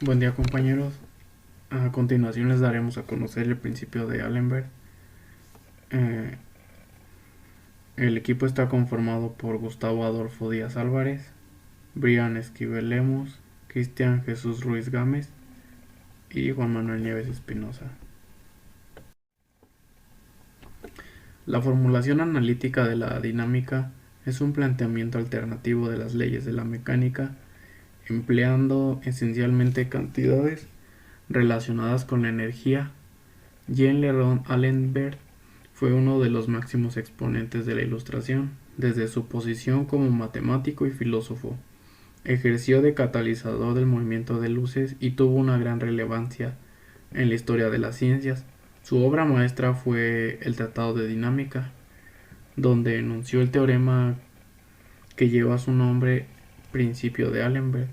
Buen día, compañeros. A continuación les daremos a conocer el principio de Allenberg. Eh, el equipo está conformado por Gustavo Adolfo Díaz Álvarez, Brian Esquivel Lemos, Cristian Jesús Ruiz Gámez y Juan Manuel Nieves Espinosa. La formulación analítica de la dinámica es un planteamiento alternativo de las leyes de la mecánica, empleando esencialmente cantidades relacionadas con la energía. Jean Leron Allenberg fue uno de los máximos exponentes de la Ilustración. Desde su posición como matemático y filósofo, ejerció de catalizador del movimiento de luces y tuvo una gran relevancia en la historia de las ciencias. Su obra maestra fue el Tratado de Dinámica, donde enunció el teorema que lleva su nombre, principio de Allenberg.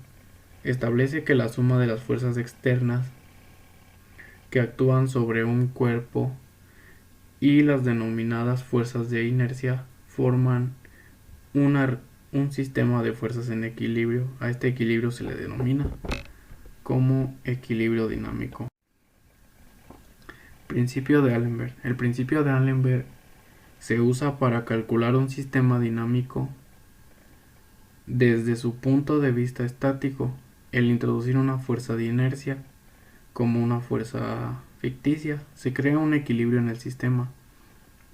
Establece que la suma de las fuerzas externas que actúan sobre un cuerpo y las denominadas fuerzas de inercia forman una, un sistema de fuerzas en equilibrio. A este equilibrio se le denomina como equilibrio dinámico. Principio de Allenberg. El principio de Allenberg se usa para calcular un sistema dinámico desde su punto de vista estático. El introducir una fuerza de inercia como una fuerza ficticia, se crea un equilibrio en el sistema,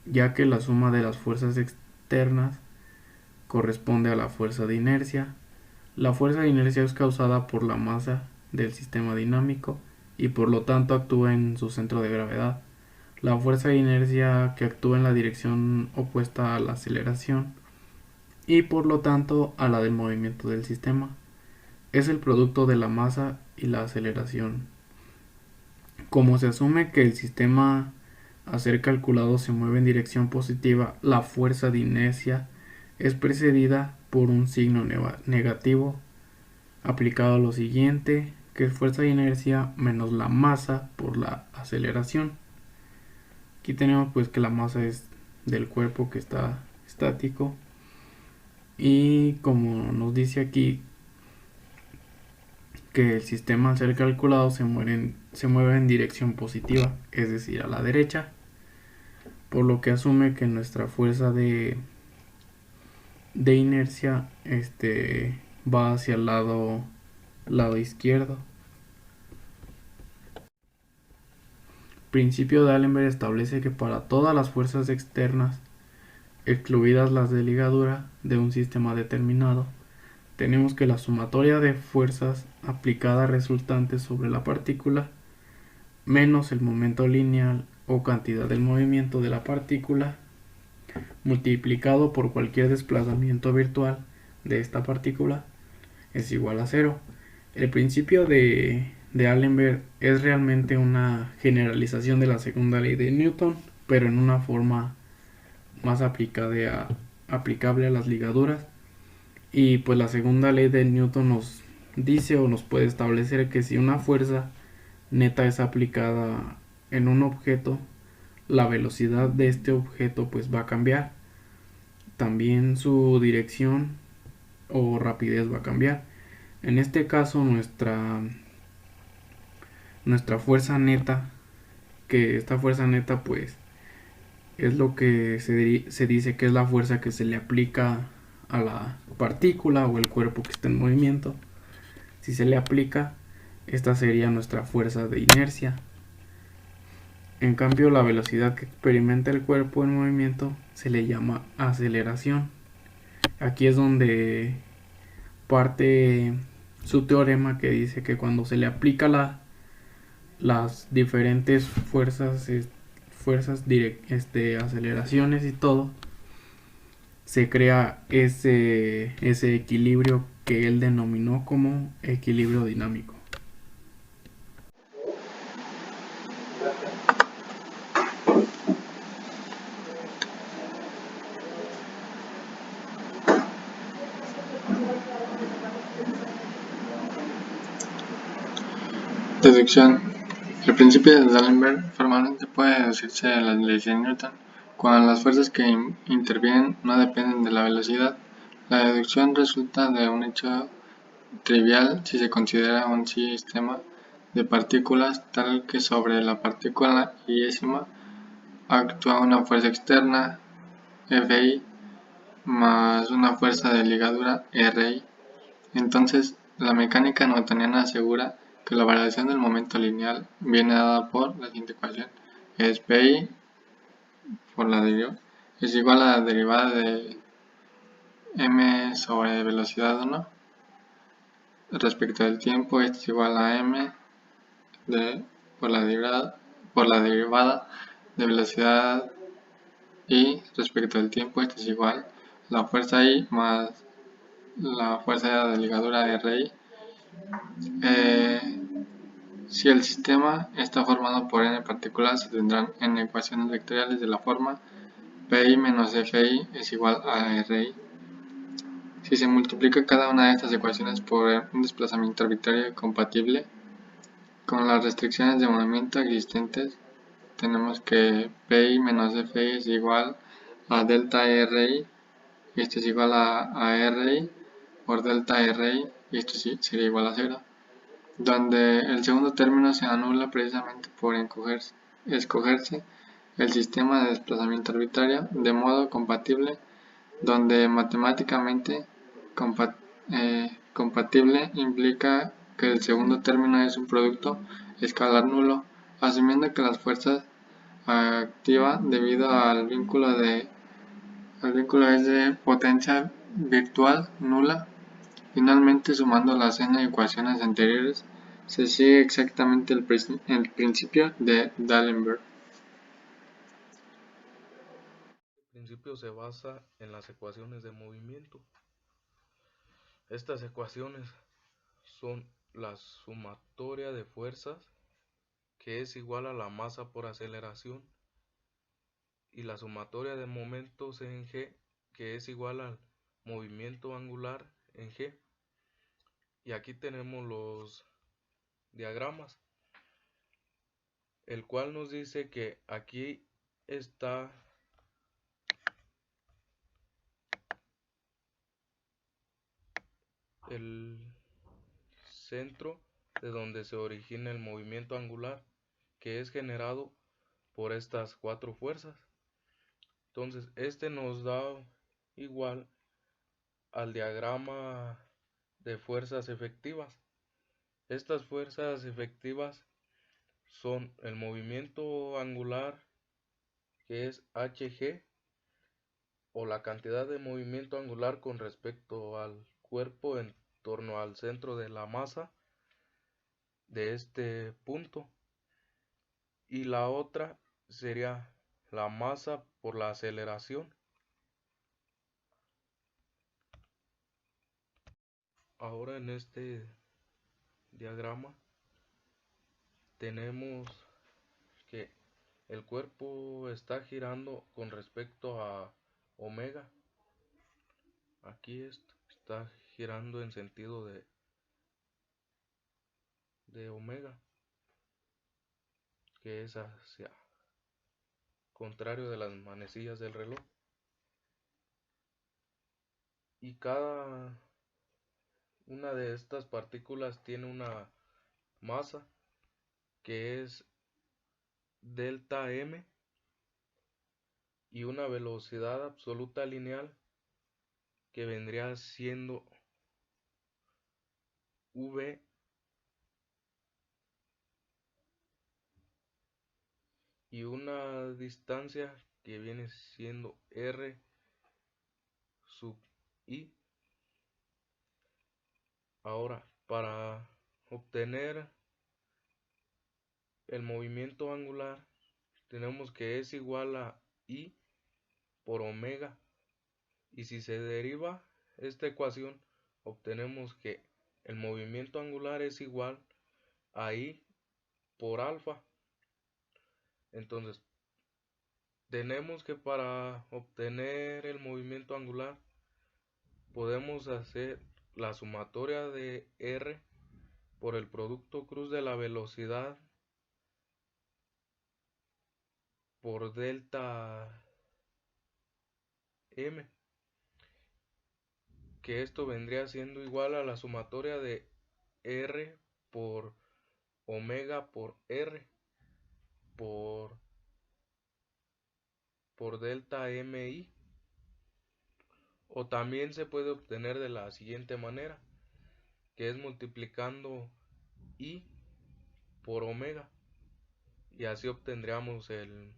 ya que la suma de las fuerzas externas corresponde a la fuerza de inercia. La fuerza de inercia es causada por la masa del sistema dinámico y por lo tanto actúa en su centro de gravedad. La fuerza de inercia que actúa en la dirección opuesta a la aceleración y por lo tanto a la del movimiento del sistema es el producto de la masa y la aceleración. Como se asume que el sistema a ser calculado se mueve en dirección positiva, la fuerza de inercia es precedida por un signo negativo aplicado a lo siguiente, que es fuerza de inercia menos la masa por la aceleración. Aquí tenemos pues que la masa es del cuerpo que está estático y como nos dice aquí que el sistema al ser calculado se mueve en dirección positiva, es decir, a la derecha, por lo que asume que nuestra fuerza de inercia va hacia el lado izquierdo. Principio de Allenberg establece que para todas las fuerzas externas, excluidas las de ligadura de un sistema determinado, tenemos que la sumatoria de fuerzas aplicada resultante sobre la partícula menos el momento lineal o cantidad del movimiento de la partícula multiplicado por cualquier desplazamiento virtual de esta partícula es igual a cero. El principio de Allenberg es realmente una generalización de la segunda ley de Newton, pero en una forma más aplicable a las ligaduras. Y pues la segunda ley de Newton nos dice o nos puede establecer que si una fuerza neta es aplicada en un objeto, la velocidad de este objeto pues va a cambiar. También su dirección o rapidez va a cambiar. En este caso nuestra fuerza neta, que esta fuerza neta pues es lo que se dice que es la fuerza que se le aplica a la partícula o el cuerpo que está en movimiento. Si se le aplica, esta sería nuestra fuerza de inercia. En cambio, la velocidad que experimenta el cuerpo en movimiento se le llama aceleración. Aquí es donde parte su teorema que dice que cuando se le aplica las diferentes aceleraciones y todo, se crea ese equilibrio que él denominó como equilibrio dinámico. Deducción. El principio de D'Alembert formalmente puede deducirse de las leyes de Newton cuando las fuerzas que intervienen no dependen de la velocidad. La deducción resulta de un hecho trivial si se considera un sistema de partículas tal que sobre la partícula iésima actúa una fuerza externa Fi más una fuerza de ligadura Ri. Entonces, la mecánica newtoniana asegura que la variación del momento lineal viene dada por la siguiente ecuación. Es Pi por la derivada es igual a la derivada de m sobre velocidad 1 respecto del tiempo. Esto es igual a m por la derivada de velocidad y respecto del tiempo. Esto es igual a la fuerza I más la fuerza de ligadura Ri. Si el sistema está formado por n partículas, se tendrán n ecuaciones vectoriales de la forma Pi menos Fi es igual a Ri. Si se multiplica cada una de estas ecuaciones por un desplazamiento arbitrario compatible con las restricciones de movimiento existentes, tenemos que Pi menos Fi es igual a delta Ri, y esto es igual a Ri por delta Ri, y esto sí sería igual a 0, donde el segundo término se anula precisamente por escogerse el sistema de desplazamiento arbitrario de modo compatible, donde matemáticamente compatible implica que el segundo término es un producto escalar nulo, asumiendo que las fuerzas activa debido al vínculo es de potencia virtual nula. Finalmente, sumando las n ecuaciones anteriores, se sigue exactamente el principio de D'Alembert. El principio se basa en las ecuaciones de movimiento. Estas ecuaciones son la sumatoria de fuerzas, que es igual a la masa por aceleración, y la sumatoria de momentos en G, que es igual al movimiento angular en G. Y aquí tenemos los diagramas, el cual nos dice que aquí está el centro de donde se origina el movimiento angular, que es generado por estas cuatro fuerzas. Entonces este nos da igual al diagrama de fuerzas efectivas. Estas fuerzas efectivas son el movimiento angular, que es Hg, o la cantidad de movimiento angular con respecto al cuerpo en torno al centro de la masa de este punto, y la otra sería la masa por la aceleración. Ahora en este diagrama tenemos que el cuerpo está girando con respecto a omega. Aquí está girando en sentido de omega, que es hacia contrario de las manecillas del reloj. Y cada una de estas partículas tiene una masa, que es delta m, y una velocidad absoluta lineal, que vendría siendo v, y una distancia que viene siendo r sub i. Ahora, para obtener el movimiento angular, tenemos que es igual a i por omega, y si se deriva esta ecuación, obtenemos que el movimiento angular es igual a i por alfa. Entonces tenemos que para obtener el movimiento angular podemos hacer la sumatoria de r por el producto cruz de la velocidad por delta m, que esto vendría siendo igual a la sumatoria de R por omega por R por delta MI. O también se puede obtener de la siguiente manera, que es multiplicando I por omega, y así obtendríamos el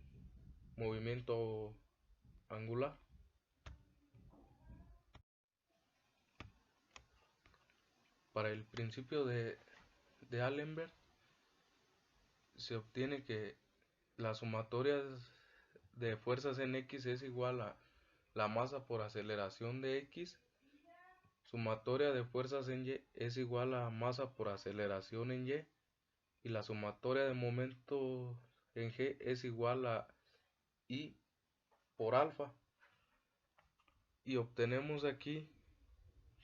movimiento angular. Para el principio de Allenberg se obtiene que la sumatoria de fuerzas en X es igual a la masa por aceleración de X, sumatoria de fuerzas en Y es igual a masa por aceleración en Y, y la sumatoria de momentos en G es igual a I por alfa. Y obtenemos aquí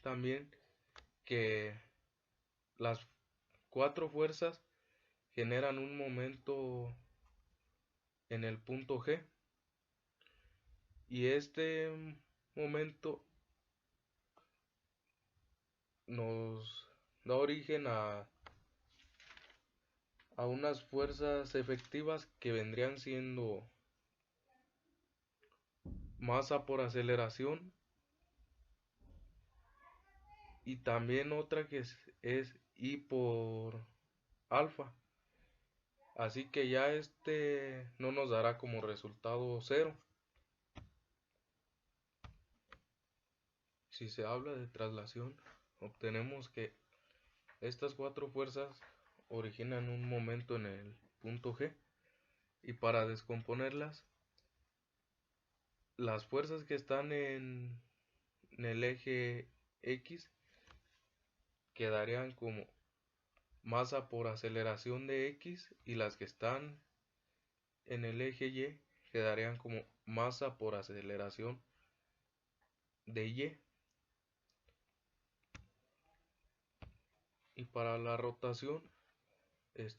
también que las cuatro fuerzas generan un momento en el punto G, y este momento nos da origen a unas fuerzas efectivas que vendrían siendo masa por aceleración, y también otra que es I por alfa. Así que ya no nos dará como resultado 0. Si se habla de traslación, obtenemos que estas cuatro fuerzas originan un momento en el punto G, y para descomponerlas, las fuerzas que están en el eje X quedarían como masa por aceleración de X, y las que están en el eje Y quedarían como masa por aceleración de Y. Y para la rotación,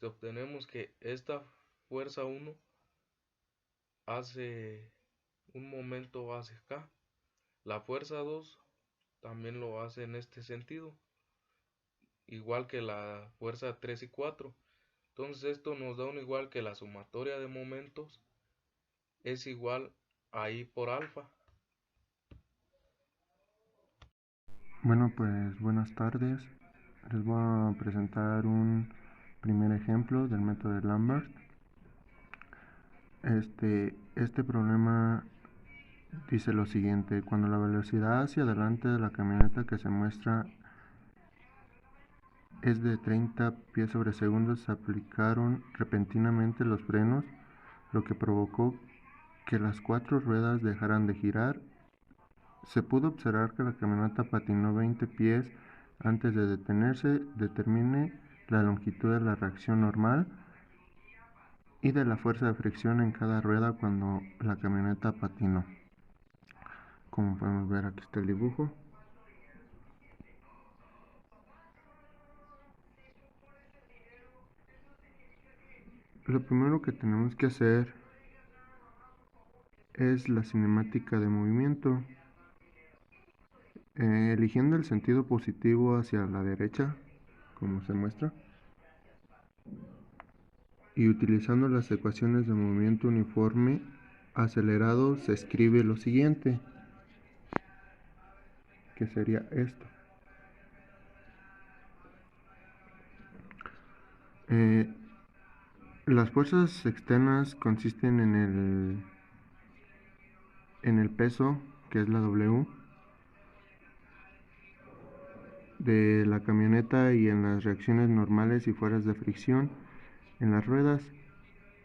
obtenemos que esta fuerza 1 hace un momento hacia acá, la fuerza 2 también lo hace en este sentido, igual que la fuerza 3 y 4. Entonces esto nos da un igual que la sumatoria de momentos es igual a I por alfa. Bueno, pues buenas tardes. Les voy a presentar un primer ejemplo del método de Lambert. Este problema dice lo siguiente: cuando la velocidad hacia adelante de la camioneta que se muestra es de 30 pies sobre segundo, se aplicaron repentinamente los frenos, lo que provocó que las cuatro ruedas dejaran de girar. Se pudo observar que la camioneta patinó 20 pies antes de detenerse. Determine la longitud de la reacción normal y de la fuerza de fricción en cada rueda cuando la camioneta patinó. Como podemos ver, aquí está el dibujo. Lo primero que tenemos que hacer es la cinemática de movimiento. Eligiendo el sentido positivo hacia la derecha, como se muestra, y utilizando las ecuaciones de movimiento uniforme acelerado, se escribe lo siguiente, que sería esto. Las fuerzas externas consisten en el peso, que es la W, de la camioneta, y en las reacciones normales y fuerzas de fricción en las ruedas.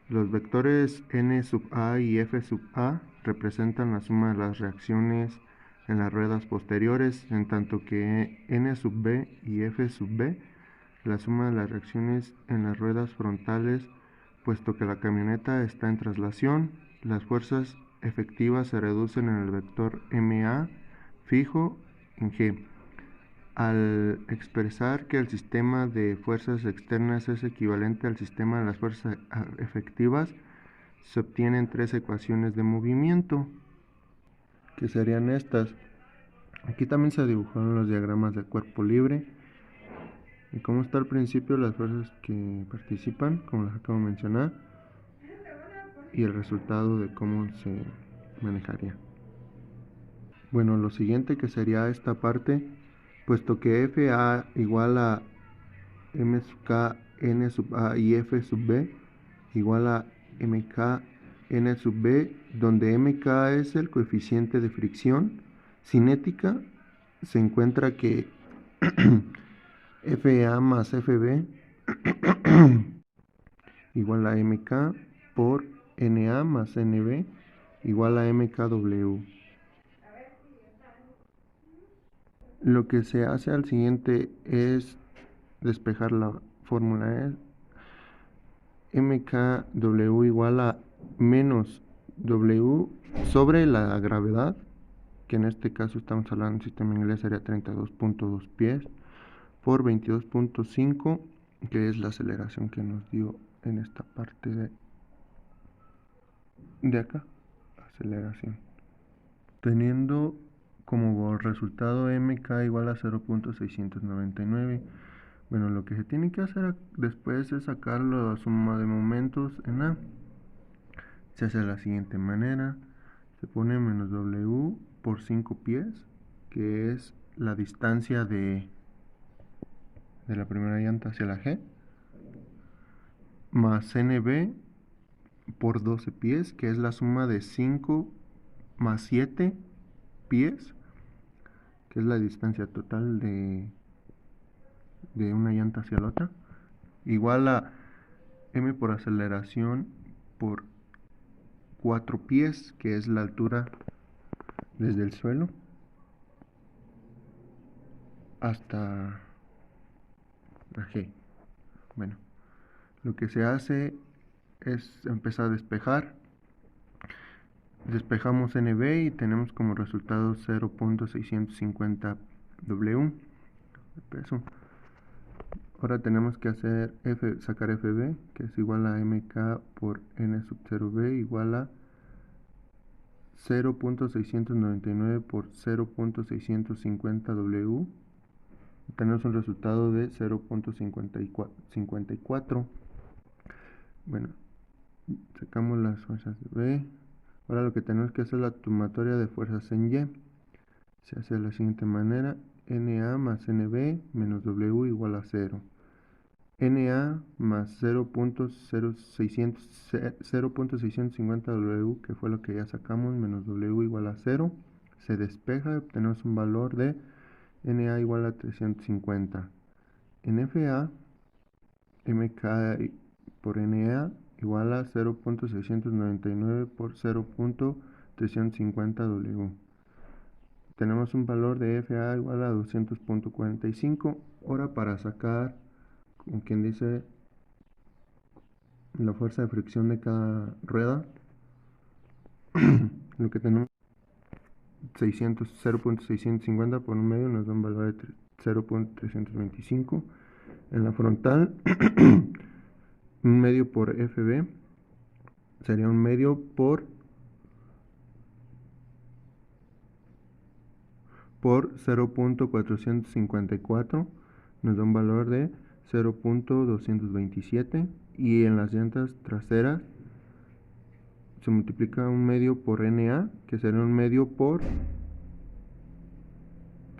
Los vectores n sub a y f sub a representan la suma de las reacciones en las ruedas posteriores, en tanto que n sub b y f sub b la suma de las reacciones en las ruedas frontales. Puesto que la camioneta está en traslación, las fuerzas efectivas se reducen en el vector ma fijo en g. Al expresar que el sistema de fuerzas externas es equivalente al sistema de las fuerzas efectivas, se obtienen tres ecuaciones de movimiento, que serían estas. Aquí también se dibujaron los diagramas del cuerpo libre y cómo está al principio las fuerzas que participan, como las acabo de mencionar, y el resultado de cómo se manejaría. Bueno, lo siguiente que sería esta parte, puesto que FA igual a M sub K, N sub A y F sub B igual a MK, N sub B, donde MK es el coeficiente de fricción cinética, se encuentra que FA más FB igual a MK por NA más NB igual a MKW. Lo que se hace al siguiente es despejar la fórmula. MKW igual a menos W sobre la gravedad, que en este caso estamos hablando en sistema inglés, sería 32.2 pies por 22.5, que es la aceleración que nos dio en esta parte de acá, aceleración, teniendo como resultado MK igual a 0.699. Bueno, lo que se tiene que hacer después es sacar la suma de momentos en A. Se hace de la siguiente manera: se pone menos W por 5 pies, que es la distancia de la primera llanta hacia la G, más NB por 12 pies, que es la suma de 5 más 7 pies, que es la distancia total de una llanta hacia la otra, igual a M por aceleración por 4 pies, que es la altura desde el suelo hasta la G. Bueno, lo que se hace es empezar a despejar. Despejamos NB y tenemos como resultado 0.650 W de peso. Ahora tenemos que hacer sacar FB, que es igual a MK por N sub 0B igual a 0.699 por 0.650 W. Tenemos un resultado de 0.54. Bueno, sacamos las fuerzas de B. Ahora lo que tenemos que hacer es la sumatoria de fuerzas en Y. Se hace de la siguiente manera: NA más NB menos W igual a 0. NA más 0.650 W, que fue lo que ya sacamos, menos W igual a 0. Se despeja y obtenemos un valor de NA igual a 350. En FA, MK por NA igual a 0.699 por 0.350 W. Tenemos un valor de FA igual a 200.45. Ahora para sacar, como quien dice, la fuerza de fricción de cada rueda, lo que tenemos 0.650 por un medio nos da un valor de 0.325. En la frontal, un medio por FB sería un medio por 0.454, nos da un valor de 0.227. Y en las llantas traseras se multiplica un medio por NA, que sería un medio por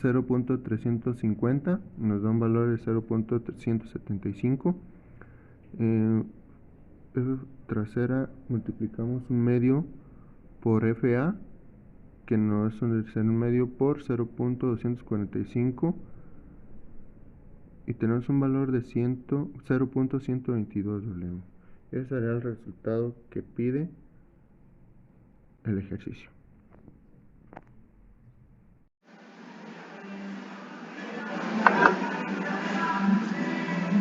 0.350, nos da un valor de 0.175. Trasera multiplicamos un medio por FA, que nos será un medio por 0.245, y tenemos un valor de 0.122 W. Ese será el resultado que pide el ejercicio.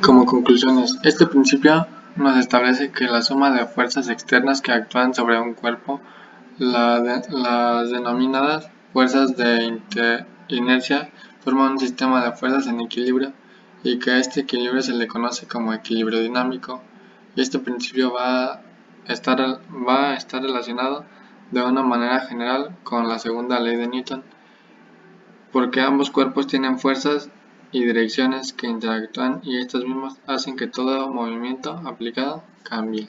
Como conclusiones, este principio nos establece que la suma de fuerzas externas que actúan sobre un cuerpo, las denominadas fuerzas de inercia, forman un sistema de fuerzas en equilibrio, y que a este equilibrio se le conoce como equilibrio dinámico, y este principio va a estar relacionado de una manera general con la segunda ley de Newton, porque ambos cuerpos tienen fuerzas y direcciones que interactúan y estas mismas hacen que todo movimiento aplicado cambie.